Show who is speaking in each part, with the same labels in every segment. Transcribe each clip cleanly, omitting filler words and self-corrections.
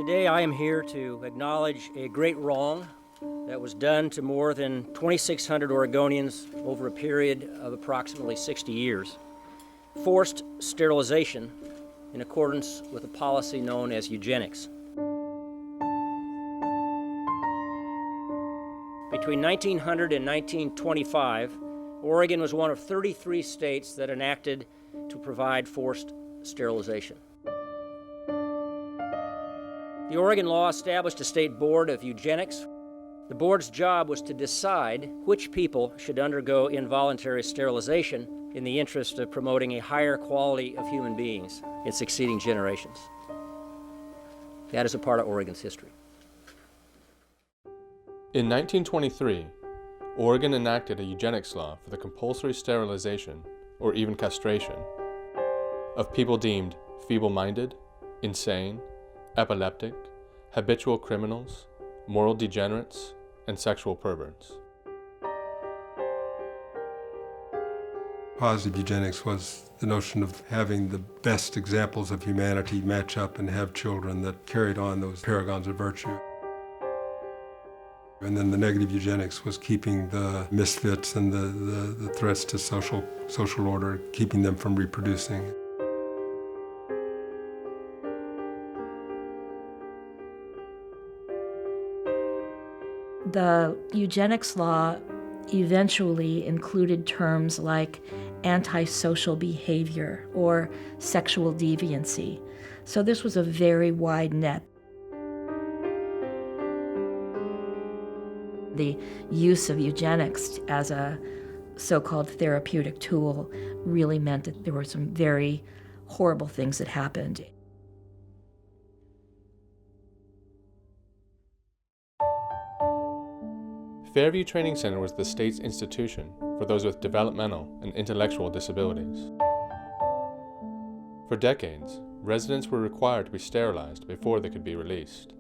Speaker 1: Today I am here to acknowledge a great wrong that was done to more than 2,600 Oregonians over a period of approximately 60 years. Forced sterilization in accordance with a policy known as eugenics. Between 1900 and 1925, Oregon was one of 33 states that enacted to provide forced sterilization. The Oregon law established a state board of eugenics. The board's job was to decide which people should undergo involuntary sterilization in the interest of promoting a higher quality of human beings in succeeding generations. That is a part of Oregon's history.
Speaker 2: In 1923, Oregon enacted a eugenics law for the compulsory sterilization, or even castration, of people deemed feeble-minded, insane, epileptic, habitual criminals, moral degenerates, and sexual perverts.
Speaker 3: Positive eugenics was the notion of having the best examples of humanity match up and have children that carried on those paragons of virtue. And then the negative eugenics was keeping the misfits and the threats to social order, keeping them from reproducing.
Speaker 4: The eugenics law eventually included terms like antisocial behavior or sexual deviancy. So this was a very wide net. The use of eugenics as a so-called therapeutic tool really meant that there were some very horrible things that happened.
Speaker 2: Fairview Training Center was the state's institution for those with developmental and intellectual disabilities. For decades, residents were required to be sterilized before they could be released.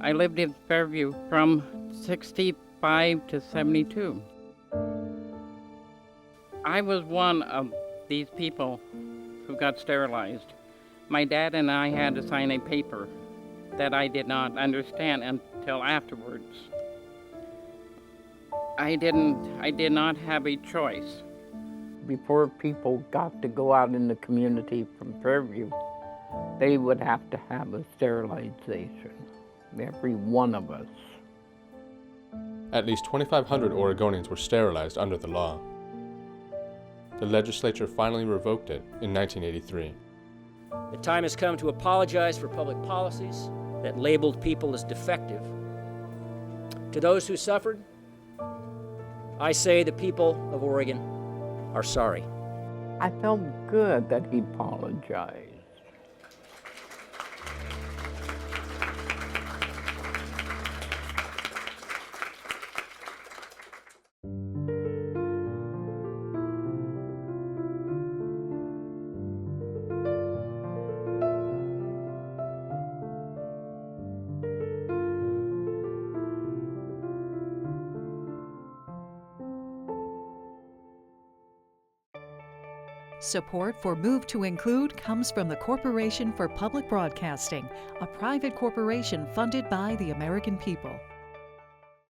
Speaker 5: I lived in Fairview from 65 to 72. I was one of these people who got sterilized. My dad and I had to sign a paper that I did not understand until afterwards. I did not have a choice.
Speaker 6: Before people got to go out in the community from Fairview, they would have to have a sterilization, every one of us.
Speaker 2: At least 2,500 Oregonians were sterilized under the law. The legislature finally revoked it in 1983.
Speaker 1: The time has come to apologize for public policies that labeled people as defective. To those who suffered, I say the people of Oregon are sorry.
Speaker 6: I felt good that he apologized.
Speaker 7: Support for Move to Include comes from the Corporation for Public Broadcasting, a private corporation funded by the American people.